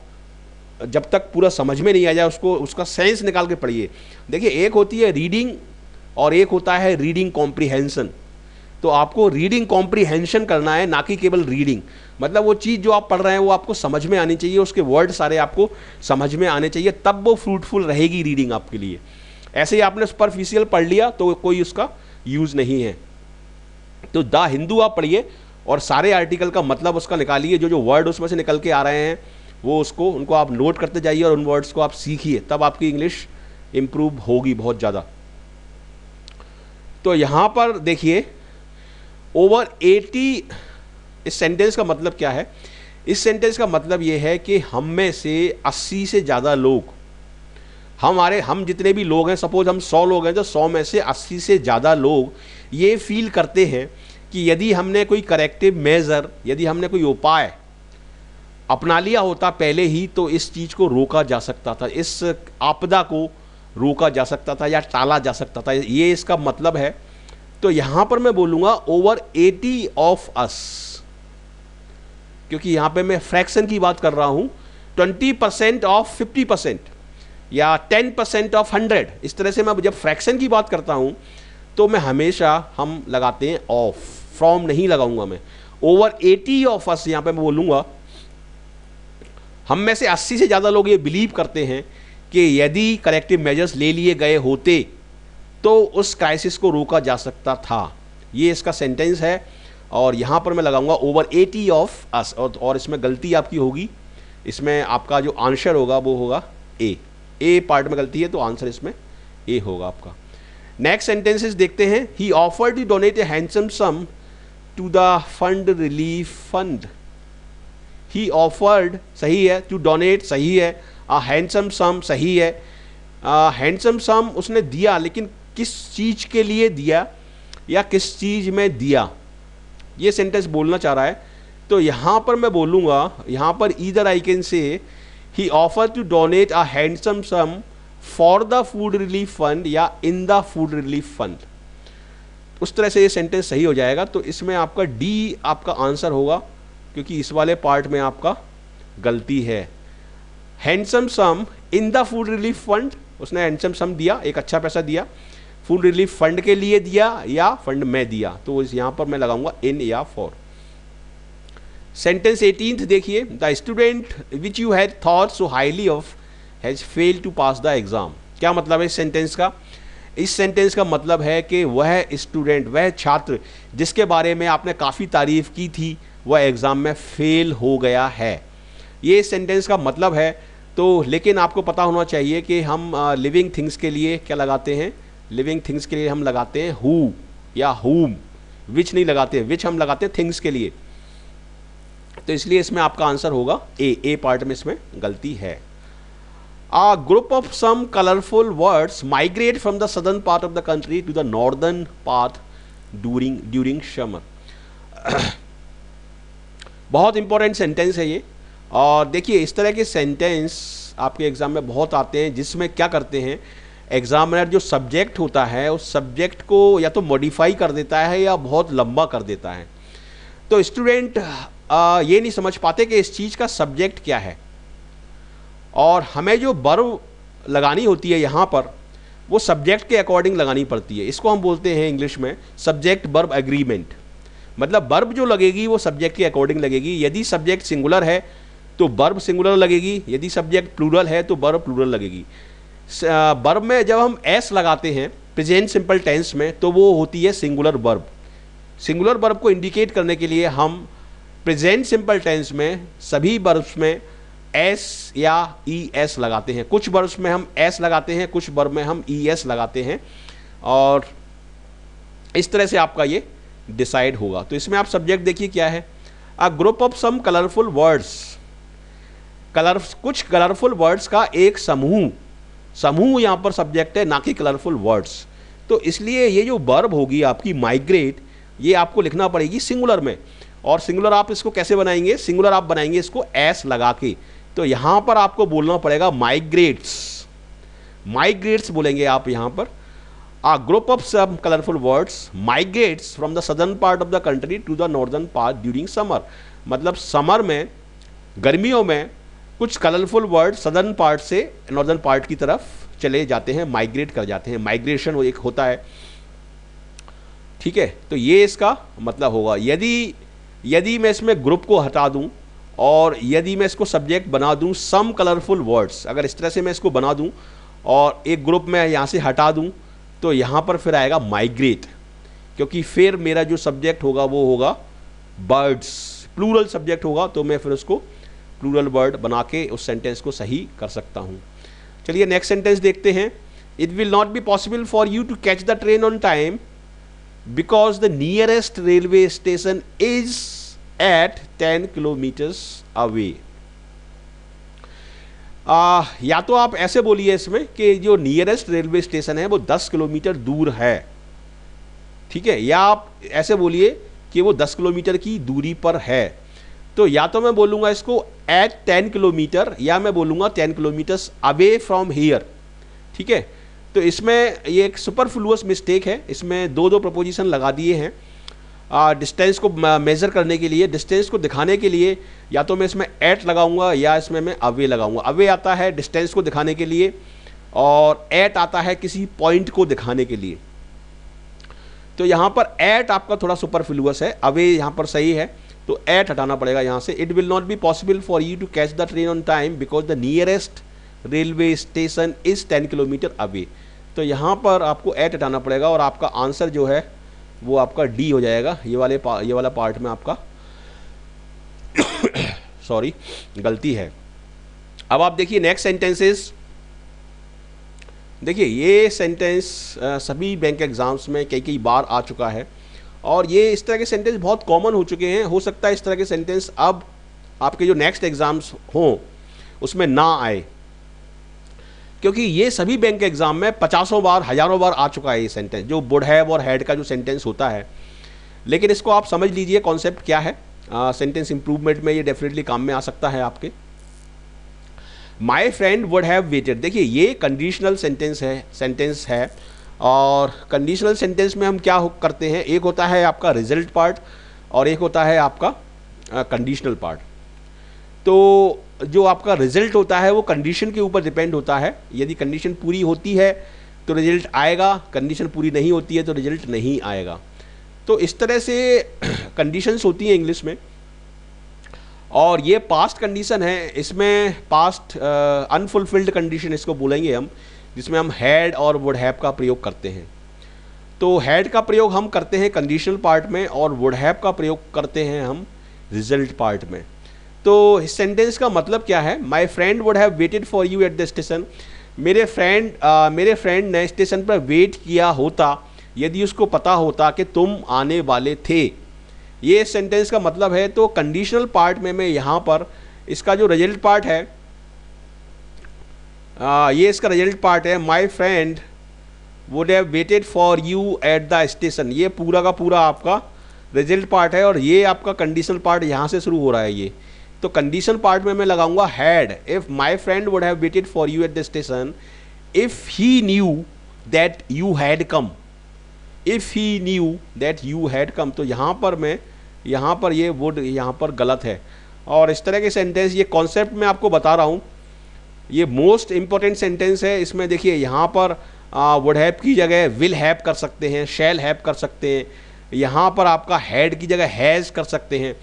जब तक पूरा समझ में नहीं आ जाए उसका सेंस निकाल के पढ़िए। देखिए एक होती है रीडिंग और एक होता है रीडिंग कॉम्प्रीहेंशन। तो आपको रीडिंग कॉम्प्रीहेंशन करना है, ना कि केवल रीडिंग। मतलब वो चीज़ जो आप पढ़ रहे हैं वो आपको समझ में आनी चाहिए, उसके वर्ड सारे आपको समझ में आने चाहिए, तब वो फ्रूटफुल रहेगी रीडिंग आपके लिए। ऐसे ही आपने सुपरफिशियल पढ़ लिया तो कोई उसका यूज़ नहीं है। तो द हिंदू आप पढ़िए और सारे आर्टिकल का मतलब उसका निकालिए, जो जो वर्ड उसमें से निकल के आ रहे हैं वो उनको आप नोट करते जाइए और उन वर्ड्स को आप सीखिए, तब आपकी इंग्लिश इम्प्रूव होगी बहुत ज़्यादा। तो यहाँ पर देखिए ओवर 80, इस सेंटेंस का मतलब क्या है? इस सेंटेंस का मतलब ये है कि हम में से 80 से ज़्यादा लोग, हम जितने भी लोग हैं, सपोज हम 100 लोग हैं, तो 100 में से 80 से ज़्यादा लोग ये फील करते हैं कि यदि हमने कोई करेक्टिव मेजर, यदि हमने कोई उपाय अपना लिया होता पहले ही, तो इस चीज़ को रोका जा सकता था, इस आपदा को रोका जा सकता था या टाला जा सकता था, ये इसका मतलब है। तो यहाँ पर मैं बोलूँगा ओवर 80 ऑफ अस, क्योंकि यहाँ पे मैं फ्रैक्शन की बात कर रहा हूँ। 20% ऑफ 50% या 10% ऑफ 100, इस तरह से मैं जब फ्रैक्शन की बात करता हूँ तो मैं हमेशा हम लगाते हैं ऑफ, फ्रॉम नहीं लगाऊंगा मैं। ओवर 80 ऑफ अस यहाँ पे मैं बोलूँगा, हम में से 80 से ज़्यादा लोग ये बिलीव करते हैं कि यदि करेक्टिव मेजर्स ले लिए गए होते तो उस क्राइसिस को रोका जा सकता था। ये इसका सेंटेंस है और यहाँ पर मैं लगाऊंगा ओवर 80 ऑफ अस, और इसमें गलती आपकी होगी, इसमें आपका जो आंसर होगा वो होगा ए पार्ट में गलती है, तो आंसर इसमें ए होगा आपका। नेक्स्ट सेंटेंसेस देखते हैं। He offered to donate a handsome sum to the fund relief fund. He offered सही है, टू डोनेट सही है, हैंडसम सम सही है। हैंडसम सम उसने दिया, लेकिन किस चीज़ के लिए दिया या किस चीज़ में दिया, ये सेंटेंस बोलना चाह रहा है। तो यहाँ पर मैं बोलूँगा, यहाँ पर either I can say he offer to donate a handsome sum for the food relief fund या in the food relief fund, उस तरह से ये सेंटेंस सही हो जाएगा। तो इसमें आपका डी आपका आंसर होगा, क्योंकि इस वाले पार्ट में आपका गलती है। Handsome sum in the food relief fund, उसने हैंडसम सम दिया, एक अच्छा पैसा दिया, फूड रिलीफ फंड के लिए दिया या फंड में दिया, तो इस यहाँ पर मैं लगाऊंगा इन या फॉर। सेंटेंस 18th देखिए। The student which you had thought so highly of has failed to pass the exam. क्या मतलब है इस सेंटेंस का? इस सेंटेंस का मतलब है कि वह स्टूडेंट, वह छात्र जिसके बारे में आपने काफ़ी तारीफ़ की थी, वह एग्ज़ाम में फेल हो गया है, ये इस सेंटेंस का मतलब है। तो लेकिन आपको पता होना चाहिए कि हम लिविंग थिंग्स के लिए क्या लगाते हैं, लिविंग थिंग्स के लिए हम लगाते हैं हु या हुम, विच नहीं लगाते, विच हम लगाते हैं थिंग्स के लिए। तो इसलिए इसमें आपका आंसर होगा ए पार्ट में इसमें गलती है। A group of some colorful words migrate from the southern part of the country to the northern part during summer. बहुत इंपॉर्टेंट सेंटेंस है ये। और देखिए इस तरह के सेंटेंस आपके एग्ज़ाम में बहुत आते हैं, जिसमें क्या करते हैं एग्जामिनर, जो सब्जेक्ट होता है उस सब्जेक्ट को या तो मॉडिफाई कर देता है या बहुत लंबा कर देता है। तो स्टूडेंट ये नहीं समझ पाते कि इस चीज़ का सब्जेक्ट क्या है, और हमें जो वर्ब लगानी होती है यहाँ पर वो सब्जेक्ट के अकॉर्डिंग लगानी पड़ती है। इसको हम बोलते हैं इंग्लिश में सब्जेक्ट वर्ब एग्रीमेंट। मतलब वर्ब जो लगेगी वो सब्जेक्ट के अकॉर्डिंग लगेगी। यदि सब्जेक्ट सिंगुलर है तो वर्ब सिंगुलर लगेगी, यदि सब्जेक्ट प्लूरल है तो वर्ब प्लूरल लगेगी। वर्ब में जब हम एस लगाते हैं प्रेजेंट सिंपल टेंस में, तो वो होती है सिंगुलर वर्ब। सिंगुलर वर्ब को इंडिकेट करने के लिए हम प्रेजेंट सिंपल टेंस में सभी वर्ब्स में एस या ई एस लगाते हैं। कुछ वर्ब्स में हम एस लगाते हैं, कुछ वर्ब में हम ई एस लगाते हैं, और इस तरह से आपका ये डिसाइड होगा। तो इसमें आप सब्जेक्ट देखिए क्या है, a group of some colourful words. कुछ कलरफुल वर्ड्स का एक समूह यहाँ पर सब्जेक्ट है, ना कि कलरफुल वर्ड्स। तो इसलिए ये जो वर्ब होगी आपकी माइग्रेट, ये आपको लिखना पड़ेगी सिंगुलर में। और सिंगुलर आप इसको कैसे बनाएंगे, सिंगुलर आप बनाएंगे इसको एस लगा के। तो यहाँ पर आपको बोलना पड़ेगा माइग्रेट्स, माइग्रेट्स बोलेंगे आप यहाँ पर। A group of some colorful words migrates from the southern part of the country to the northern part during summer। मतलब समर में, गर्मियों में कुछ कलरफुल वर्ड सदर्न पार्ट से नॉर्दर्न पार्ट की तरफ चले जाते हैं, माइग्रेट कर जाते हैं। माइग्रेशन वो एक होता है, ठीक है। तो ये इसका मतलब होगा। यदि मैं इसमें ग्रुप को हटा दूं और यदि मैं इसको सब्जेक्ट बना दूं सम कलरफुल वर्ड्स, अगर इस तरह से मैं इसको बना दूं और एक ग्रुप में यहाँ से हटा दूं, तो यहाँ पर फिर आएगा माइग्रेट, क्योंकि फिर मेरा जो सब्जेक्ट होगा वो होगा बर्ड्स, प्लूरल सब्जेक्ट होगा, तो मैं फिर उसको प्लूरल वर्ड बना के उस सेंटेंस को सही कर सकता हूँ। चलिए नेक्स्ट सेंटेंस देखते हैं। It will not be possible for you to catch the train on time because the nearest railway station is at 10 kilometres away. या तो आप ऐसे बोलिए इसमें कि जो नियरेस्ट रेलवे स्टेशन है वो 10 किलोमीटर दूर है, ठीक है। या आप ऐसे बोलिए कि वो 10 किलोमीटर की दूरी पर है। तो या तो मैं बोलूँगा इसको एट 10 किलोमीटर, या मैं बोलूँगा 10 किलोमीटर्स अवे फ्रॉम हियर। ठीक है, तो इसमें ये एक सुपरफ्लुअस मिस्टेक है, इसमें दो प्रपोजिशन लगा दिए हैं डिस्टेंस को मेज़र करने के लिए, डिस्टेंस को दिखाने के लिए। या तो मैं इसमें एट लगाऊंगा या इसमें मैं अवे लगाऊंगा। अवे आता है डिस्टेंस को दिखाने के लिए और एट आता है किसी पॉइंट को दिखाने के लिए। तो यहाँ पर एट आपका थोड़ा सुपरफ्लुअस है, अवे यहाँ पर सही है, तो एट हटाना पड़ेगा यहाँ से। It will not be possible for you to catch the train on time because the nearest railway station is 10 kilometre away. तो यहाँ पर आपको एट हटाना पड़ेगा और आपका आंसर जो है वो आपका डी हो जाएगा। ये वाला पार्ट में आपका सॉरी गलती है। अब आप देखिए नेक्स्ट सेंटेंसेस। देखिए ये सेंटेंस सभी बैंक एग्जाम्स में कई बार आ चुका है और ये इस तरह के सेंटेंस बहुत कॉमन हो चुके हैं। हो सकता है इस तरह के सेंटेंस अब आपके जो नेक्स्ट एग्जाम्स हों उसमें ना आए, क्योंकि ये सभी बैंक एग्जाम में 50 बार हज़ारों बार आ चुका है ये सेंटेंस, जो वुड हैव और हैड का जो सेंटेंस होता है। लेकिन इसको आप समझ लीजिए कॉन्सेप्ट क्या है। सेंटेंस इंप्रूवमेंट में ये डेफिनेटली काम में आ सकता है आपके। My friend would have waited, देखिए ये कंडीशनल सेंटेंस है और कंडीशनल सेंटेंस में हम क्या करते हैं, एक होता है आपका रिजल्ट पार्ट और एक होता है आपका कंडीशनल पार्ट। तो जो आपका रिजल्ट होता है वो कंडीशन के ऊपर डिपेंड होता है। यदि कंडीशन पूरी होती है तो रिजल्ट आएगा, कंडीशन पूरी नहीं होती है तो रिजल्ट नहीं आएगा। तो इस तरह से कंडीशंस होती हैं इंग्लिश में। और ये पास्ट कंडीशन है, इसमें पास्ट अनफुलफिल्ड कंडीशन इसको बोलेंगे हम, जिसमें हम हैड और वुड हैव का प्रयोग करते हैं। तो हैड का प्रयोग हम करते हैं कंडीशनल पार्ट में और वुड हैव का प्रयोग करते हैं हम रिजल्ट पार्ट में। तो इस सेंटेंस का मतलब क्या है, my friend would have waited for you at the station. मेरे फ्रेंड ने स्टेशन पर वेट किया होता यदि उसको पता होता कि तुम आने वाले थे। ये सेंटेंस का मतलब है। तो कंडीशनल पार्ट में मैं यहाँ पर इसका जो रिजल्ट पार्ट है, ये इसका रिजल्ट पार्ट है, my friend would have waited for you at the station. ये पूरा का पूरा आपका रिजल्ट पार्ट है और ये आपका कंडीशनल पार्ट यहाँ से शुरू हो रहा है ये। तो कंडीशन पार्ट में मैं लगाऊंगा had. If my friend would have waited for you at the station if he knew that you had come. If he knew that you had come, तो यहाँ पर ये वुड यहाँ पर गलत है। और इस तरह के सेंटेंस, ये कॉन्सेप्ट मैं आपको बता रहा हूँ, ये मोस्ट इंपॉर्टेंट सेंटेंस है। इसमें देखिए यहाँ पर वुड हैव की जगह विल हैव कर सकते हैं, शैल हैव कर सकते हैं, यहाँ पर आपका हैड की जगह हैज़ कर सकते हैं।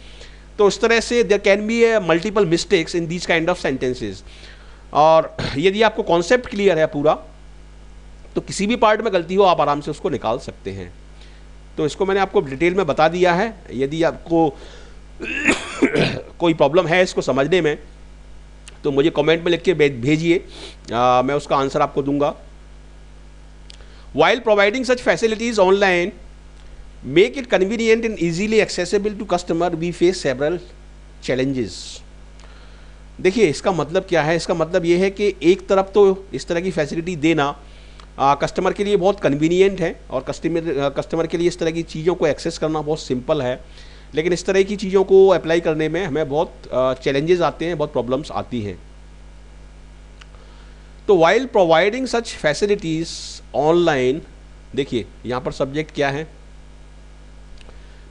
तो इस तरह से there can be a multiple mistakes in these kind of sentences. और यदि आपको कॉन्सेप्ट क्लियर है पूरा तो किसी भी पार्ट में गलती हो आप आराम से उसको निकाल सकते हैं। तो इसको मैंने आपको डिटेल में बता दिया है। यदि आपको कोई प्रॉब्लम है इसको समझने में तो मुझे कमेंट में लिख के भेजिए, मैं उसका आंसर आपको दूंगा। While providing such facilities online make it convenient and easily accessible to customer, we face several challenges. देखिए इसका मतलब क्या है, इसका मतलब ये है कि एक तरफ तो इस तरह की फैसिलिटी देना कस्टमर के लिए बहुत कन्वीनियंट है और कस्टमर के लिए इस तरह की चीज़ों को एक्सेस करना बहुत सिंपल है, लेकिन इस तरह की चीज़ों को अप्लाई करने में हमें बहुत चैलेंजेस आते हैं, बहुत प्रॉब्लम्स आती हैं। तो while providing such facilities online, देखिए यहाँ पर सब्जेक्ट क्या है,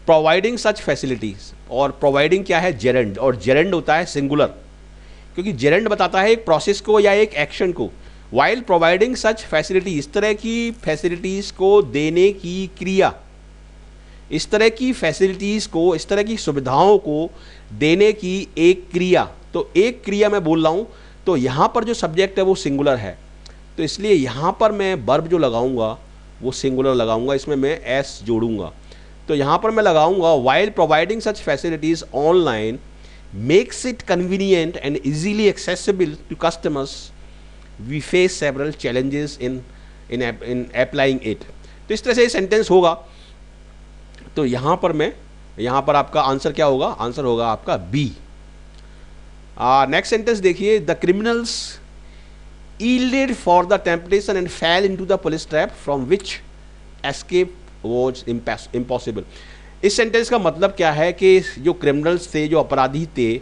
प्रोवाइडिंग सच फैसिलिटीज़, और प्रोवाइडिंग क्या है, जेरेंड, और जेरेंड होता है सिंगुलर, क्योंकि जेरेंड बताता है एक प्रोसेस को या एक एक्शन को। वाइल प्रोवाइडिंग सच फैसिलिटी, इस तरह की फैसिलिटीज़ को देने की क्रिया, इस तरह की फैसिलिटीज़ को, इस तरह की सुविधाओं को देने की एक क्रिया। तो एक क्रिया मैं बोल रहा हूँ, तो यहाँ पर जो सब्जेक्ट है वो सिंगुलर है, तो इसलिए यहाँ पर मैं वर्ब जो लगाऊंगा वो सिंगुलर लगाऊंगा, इसमें मैं एस जोड़ूंगा। तो यहाँ पर मैं लगाऊंगा while providing such facilities online makes it convenient and easily accessible to customers, we face several challenges in applying it. तो इस तरह से ये सेंटेंस होगा। तो यहाँ पर आपका आंसर क्या होगा, आंसर होगा आपका बी। नेक्स्ट सेंटेंस देखिए, the criminals yielded for the temptation and fell into the police trap from which escape was impossible. इस सेंटेंस का मतलब क्या है कि जो क्रिमिनल्स थे, जो अपराधी थे,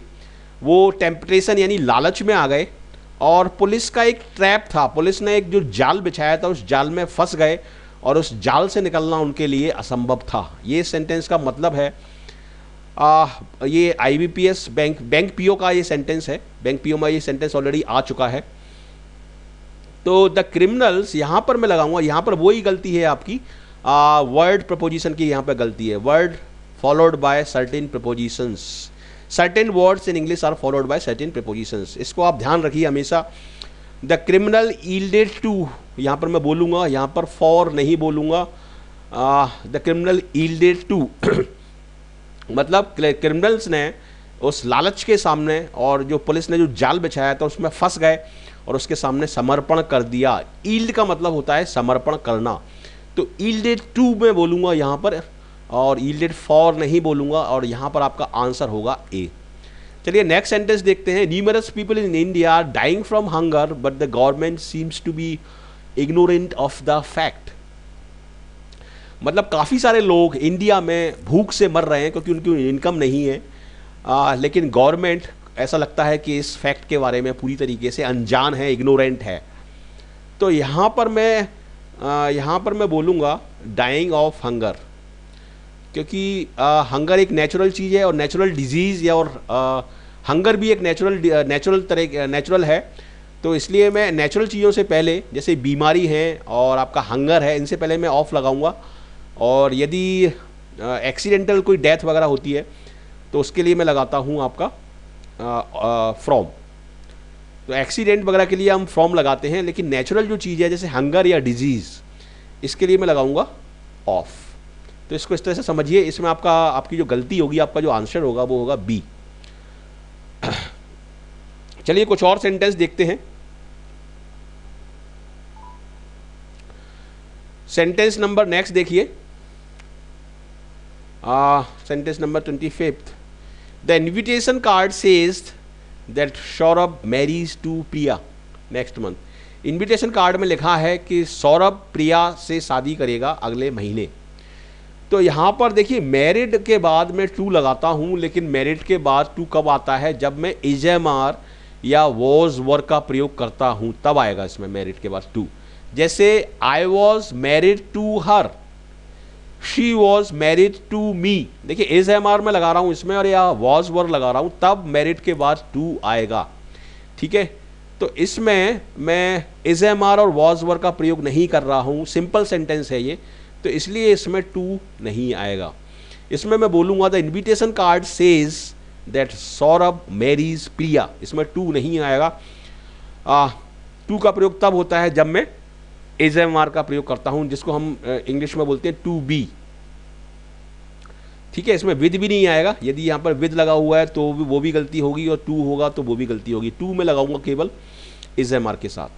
वो टेम्पटेशन यानी लालच में आ गए और पुलिस का एक ट्रैप था, पुलिस ने एक जो जाल बिछाया था उस जाल में फंस गए और उस जाल से निकलना उनके लिए असंभव था। ये सेंटेंस का मतलब है। ये आईबीपीएस बैंक पीओ का ये सेंटेंस है। बैंक पीओ में ये सेंटेंस ऑलरेडी आ चुका है। तो द क्रिमिनल्स यहाँ पर मैं लगाऊंगा, यहाँ पर वही गलती है आपकी, वर्ड प्रपोजिशन की यहाँ पर गलती है। Word followed by certain prepositions, certain words in English are followed by certain prepositions. इसको आप ध्यान रखिए हमेशा। द क्रिमिनल यील्डेड टू, यहाँ पर मैं बोलूँगा, यहाँ पर फॉर नहीं बोलूँगा। द क्रिमिनल यील्डेड टू मतलब क्रिमिनल्स ने उस लालच के सामने और जो पुलिस ने जो जाल बिछाया था उसमें फंस गए और उसके सामने समर्पण कर दिया। ईल्ड का मतलब होता है समर्पण करना, तो ईल्डेड टू मैं बोलूँगा यहाँ पर और ईल्डेड फॉर नहीं बोलूँगा और यहाँ पर आपका आंसर होगा ए। चलिए नेक्स्ट सेंटेंस देखते हैं। Numerous people in India are dying from hunger but the government seems to be ignorant of the fact. मतलब काफ़ी सारे लोग इंडिया में भूख से मर रहे हैं क्योंकि उनकी इनकम नहीं है, लेकिन गवर्नमेंट ऐसा लगता है कि इस फैक्ट के बारे में पूरी तरीके से अनजान है, इग्नोरेंट है। तो यहाँ पर मैं बोलूँगा डाइंग ऑफ हंगर, क्योंकि हंगर एक नेचुरल चीज़ है और नेचुरल डिजीज़ या और हंगर भी एक नेचुरल है। तो इसलिए मैं नेचुरल चीज़ों से पहले, जैसे बीमारी है और आपका हंगर है, इनसे पहले मैं ऑफ लगाऊंगा। और यदि एक्सीडेंटल कोई डेथ वगैरह होती है तो उसके लिए मैं लगाता हूँ आपका फ्रॉम। तो एक्सीडेंट वगैरह के लिए हम फ्रॉम लगाते हैं, लेकिन नेचुरल जो चीज़ है जैसे हंगर या डिजीज़, इसके लिए मैं लगाऊंगा ऑफ। तो इसको इस तरह से समझिए। इसमें आपकी जो गलती होगी, आपका जो आंसर होगा वो होगा बी। चलिए कुछ और सेंटेंस देखते हैं। सेंटेंस नंबर नेक्स्ट देखिए, sentence number 25। The invitation card says that Saurabh marries to Priya next month. Invitation card में लिखा है कि सौरभ प्रिया से शादी करेगा अगले महीने। तो यहाँ पर देखिए मैरिड के बाद मैं टू लगाता हूँ, लेकिन मैरिड के बाद टू कब आता है? जब मैं इजएमआर या वॉज वर का प्रयोग करता हूँ तब आएगा इसमें मैरिड के बाद टू। जैसे I was married to her, she was married to me. देखिए इजएमआर में लगा रहा हूँ इसमें और या वॉज वर लगा रहा हूँ, तब मैरिड के बाद टू आएगा। ठीक है, तो इसमें मैं इजएमआर और वॉज वर का प्रयोग नहीं कर रहा हूँ, सिंपल सेंटेंस है ये, तो इसलिए इसमें टू नहीं आएगा। इसमें मैं बोलूँगा the invitation card says that Saurabh marries Priya, इसमें टू नहीं आएगा। टू का प्रयोग तब होता है जब मैं इजएमआर का प्रयोग करता हूँ, जिसको हम इंग्लिश में बोलते हैं टू बी। ठीक है, इसमें विद भी नहीं आएगा। यदि यहाँ पर विद लगा हुआ है तो वो भी गलती होगी और टू होगा तो वो भी गलती होगी। टू में लगाऊंगा केवल इजएमआर के साथ।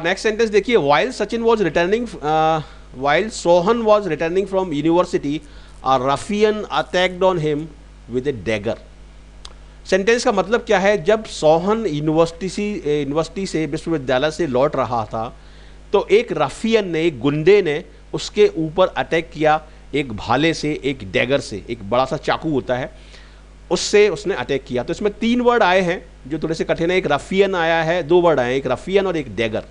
नेक्स्ट सेंटेंस देखिए, while Sohan was returning from university a Rafiyan attacked on him with A dagger. Sentence का मतलब क्या है? जब सोहन यूनिवर्सिटी से विश्वविद्यालय से लौट रहा था तो एक रफियन ने, एक गुंडे ने उसके ऊपर अटैक किया एक भाले से, एक डैगर से, एक बड़ा सा चाकू होता है उससे उसने अटैक किया। तो इसमें तीन वर्ड आए हैं जो थोड़े से कठिन है। एक रफियन आया है, दो वर्ड आए हैं, एक रफियन और एक डैगर।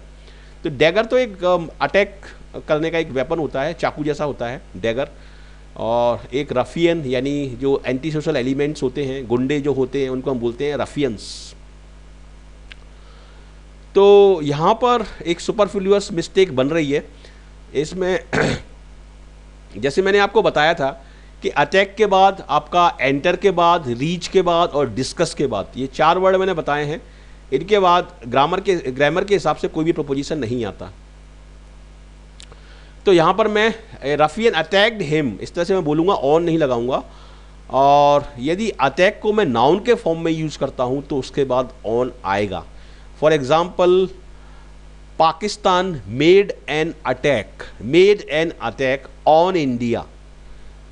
तो डैगर तो एक अटैक करने का एक वेपन होता है, चाकू जैसा होता है डैगर। और एक रफियन यानी जो एंटी सोशल एलिमेंट्स होते हैं, गुंडे जो होते हैं, उनको हम बोलते हैं रफियंस। तो यहाँ पर एक सुपरफ्लुअस मिस्टेक बन रही है इसमें। जैसे मैंने आपको बताया था कि अटैक के बाद, आपका एंटर के बाद, रीच के बाद और डिस्कस के बाद, ये चार वर्ड मैंने बताए हैं। इनके बाद ग्रामर के हिसाब से कोई भी प्रोपोजिशन नहीं आता। तो यहाँ पर मैं रफियन अटैक्ड हिम, इस तरह से मैं बोलूँगा, ऑन नहीं लगाऊंगा। और यदि अटैक को मैं नाउन के फॉर्म में यूज़ करता हूँ तो उसके बाद ऑन आएगा। For example, Pakistan made an attack on India.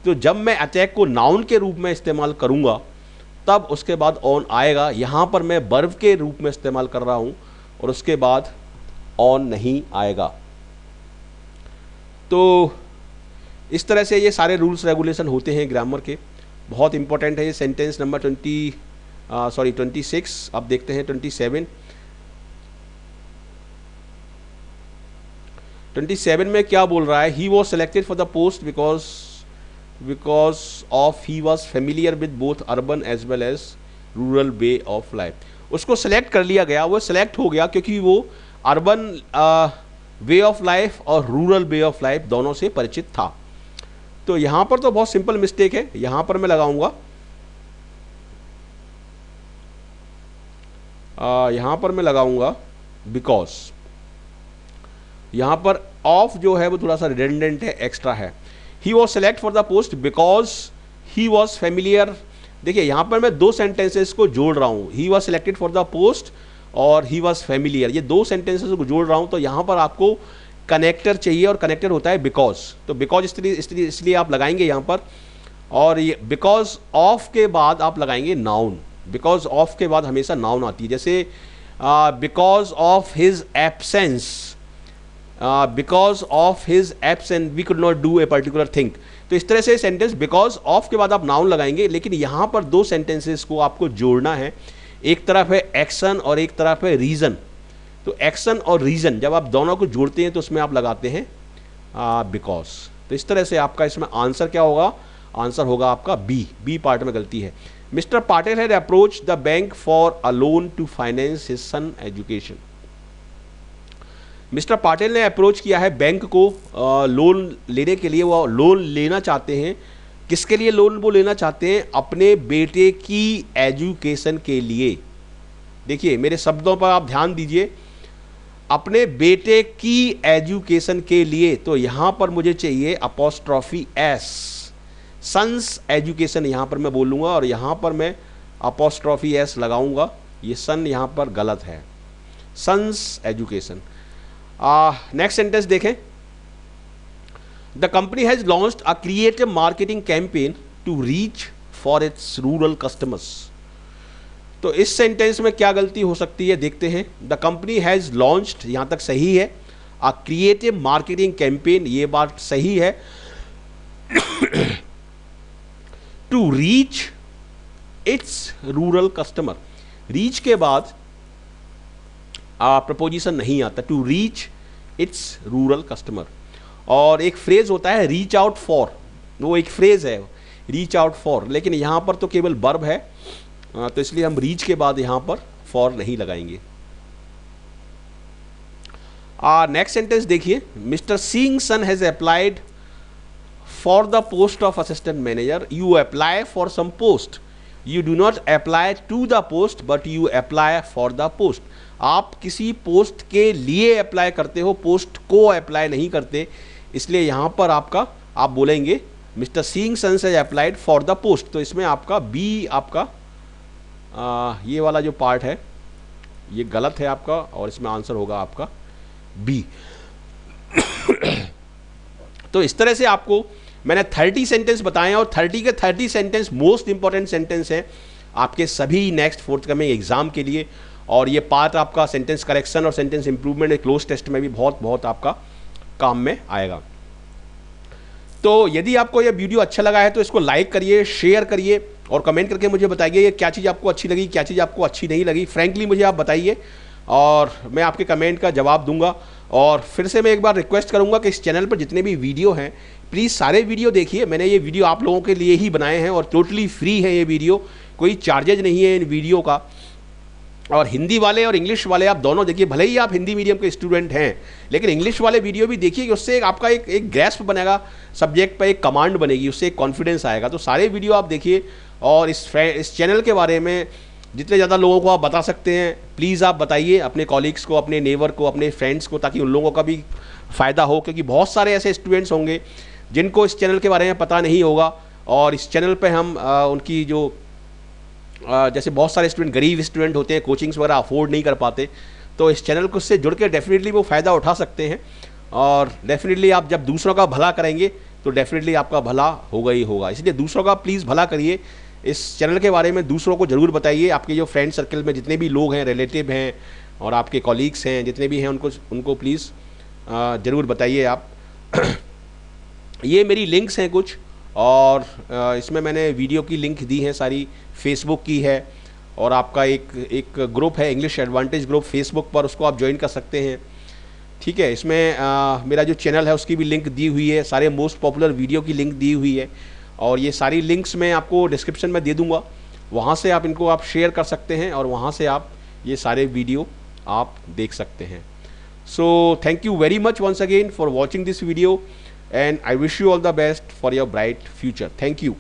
तो जब मैं अटैक को नाउन के रूप में इस्तेमाल करूँगा तब उसके बाद ऑन आएगा। यहाँ पर मैं वर्ब के रूप में इस्तेमाल कर रहा हूँ और उसके बाद ऑन नहीं आएगा। तो इस तरह से ये सारे रूल्स रेगुलेशन होते हैं ग्रामर के, बहुत इंपॉर्टेंट है ये। सेंटेंस नंबर 26, अब देखते हैं 27 में क्या बोल रहा है। He was selected for the post because of he was familiar with both urban as well as rural way of life. उसको सेलेक्ट कर लिया गया, वो सेलेक्ट हो गया क्योंकि वो अर्बन वे ऑफ लाइफ और रूरल वे ऑफ लाइफ दोनों से परिचित था। तो यहाँ पर तो बहुत सिंपल मिस्टेक है, यहाँ पर मैं लगाऊंगा बिकॉज। यहाँ पर ऑफ जो है वो थोड़ा सा रिडेंडेंट है, एक्स्ट्रा है। He was select for the post because he was familiar. देखिए यहाँ पर मैं दो सेंटेंसेस को जोड़ रहा हूँ, ही was selected for the post और ही वॉज फेमिलियर, ये दो सेंटेंसेस को जोड़ रहा हूँ। तो यहाँ पर आपको कनेक्टर चाहिए और कनेक्टर होता है बिकॉज। तो बिकॉज इसलिए आप लगाएंगे यहाँ पर, और ये बिकॉज ऑफ के बाद आप लगाएंगे नाउन। बिकॉज ऑफ के बाद हमेशा नाउन आती है, जैसे because of his absence, because of his absence we could not do a particular thing. तो इस तरह से सेंटेंस बिकॉज ऑफ के बाद आप नाउन लगाएंगे, लेकिन यहाँ पर दो सेंटेंसेस को आपको जोड़ना है, एक तरफ है एक्शन और एक तरफ है रीज़न। तो एक्शन और रीज़न जब आप दोनों को जोड़ते हैं तो उसमें आप लगाते हैं बिकॉज। तो इस तरह से आपका इसमें आंसर क्या होगा, आंसर होगा आपका बी पार्ट में गलती है। Mister Patil had approach the bank for a loan to finance his son education. Mister Patil ने अप्रोच किया है बैंक को लोन लेने के लिए, वो लोन लेना चाहते हैं। किसके लिए लोन वो लेना चाहते हैं, अपने बेटे की एजुकेशन के लिए। देखिए मेरे शब्दों पर आप ध्यान दीजिए, अपने बेटे की एजुकेशन के लिए। तो यहाँ पर मुझे चाहिए अपॉस्ट्रॉफी एस, सन्स एजुकेशन यहाँ पर मैं बोलूँगा और यहाँ पर मैं अपॉस्ट्रॉफी एस लगाऊंगा। ये सन यहाँ पर गलत है, सन्स एजुकेशन। नेक्स्ट सेंटेंस देखें, the company has launched a creative marketing campaign to reach for its rural customers. तो इस सेंटेंस में क्या गलती हो सकती है देखते हैं। द कंपनी हैज लॉन्च्ड, यहाँ तक सही है। अ क्रिएटिव मार्केटिंग कैंपेन, ये बात सही है। To reach its rural customer, reach के बाद प्रपोजिशन नहीं आता, to reach its rural customer. और एक फ्रेज होता है रीच आउट फॉर, वो एक फ्रेज है रीच आउट फॉर, लेकिन यहाँ पर तो केवल वर्ब है, तो इसलिए हम रीच के बाद यहाँ पर फॉर नहीं लगाएंगे। नेक्स्ट सेंटेंस देखिए, mister Singh son has applied for the post of assistant manager. You apply for some post, you do not apply to the post but you apply for the post. आप किसी post के लिए apply करते हो, post को apply नहीं करते, इसलिए यहाँ पर आपका आप बोलेंगे mister Singh son has applied for the post. तो इसमें आपका बी, आपका ये वाला जो पार्ट है ये गलत है आपका, और इसमें आंसर होगा आपका बी। तो इस तरह से आपको मैंने 30 सेंटेंस बताए हैं, और 30 के 30 सेंटेंस मोस्ट इंपॉर्टेंट सेंटेंस हैं आपके सभी नेक्स्ट फोर्थकमिंग एग्जाम के लिए। और ये पार्ट आपका सेंटेंस करेक्शन और सेंटेंस इंप्रूवमेंट क्लोज टेस्ट में भी बहुत आपका काम में आएगा। तो यदि आपको यह वीडियो अच्छा लगा है तो इसको लाइक करिए, शेयर करिए और कमेंट करके मुझे बताइए ये क्या चीज़ आपको अच्छी लगी, क्या चीज़ आपको अच्छी नहीं लगी। फ्रैंकली मुझे आप बताइए और मैं आपके कमेंट का जवाब दूंगा। और फिर से मैं एक बार रिक्वेस्ट करूंगा कि इस चैनल पर जितने भी वीडियो हैं प्लीज़ सारे वीडियो देखिए। मैंने ये वीडियो आप लोगों के लिए ही बनाए हैं और टोटली फ्री है ये वीडियो, कोई चार्जेज नहीं है इन वीडियो का। और हिंदी वाले और इंग्लिश वाले आप दोनों देखिए, भले ही आप हिंदी मीडियम के स्टूडेंट हैं लेकिन इंग्लिश वाले वीडियो भी देखिए, उससे आपका एक ग्रैस्प बनेगा सब्जेक्ट पर, एक कमांड बनेगी, उससे एक कॉन्फिडेंस आएगा। तो सारे वीडियो आप देखिए और इस चैनल के बारे में जितने ज़्यादा लोगों को आप बता सकते हैं प्लीज़ आप बताइए, अपने कॉलीग्स को, अपने नेबर को, अपने फ्रेंड्स को, ताकि उन लोगों का भी फ़ायदा हो। क्योंकि बहुत सारे ऐसे स्टूडेंट्स होंगे जिनको इस चैनल के बारे में पता नहीं होगा, और इस चैनल पे हम उनकी जो जैसे बहुत सारे स्टूडेंट गरीब स्टूडेंट होते हैं, कोचिंग्स वगैरह अफोर्ड नहीं कर पाते, तो इस चैनल को से जुड़ के डेफिनेटली वो फ़ायदा उठा सकते हैं। और डेफिनेटली आप जब दूसरों का भला करेंगे तो डेफिनेटली आपका भला होगा ही होगा। इसलिए दूसरों का प्लीज़ भला करिए, इस चैनल के बारे में दूसरों को ज़रूर बताइए। आपके जो फ्रेंड सर्कल में जितने भी लोग हैं, रिलेटिव हैं और आपके कॉलीग्स हैं, जितने भी हैं, उनको प्लीज़ ज़रूर बताइए आप। ये मेरी लिंक्स हैं कुछ, और इसमें मैंने वीडियो की लिंक दी है सारी, फेसबुक की है, और आपका एक ग्रुप है इंग्लिश एडवांटेज ग्रुप फेसबुक पर, उसको आप ज्वाइन कर सकते हैं। ठीक है, इसमें मेरा जो चैनल है उसकी भी लिंक दी हुई है, सारे मोस्ट पॉपुलर वीडियो की लिंक दी हुई है, और ये सारी लिंक्स मैं आपको डिस्क्रिप्शन में दे दूंगा, वहाँ से आप इनको आप शेयर कर सकते हैं और वहाँ से आप ये सारे वीडियो आप देख सकते हैं। So thank you very much once again for watching this video, and I wish you all the best for your bright future. Thank you.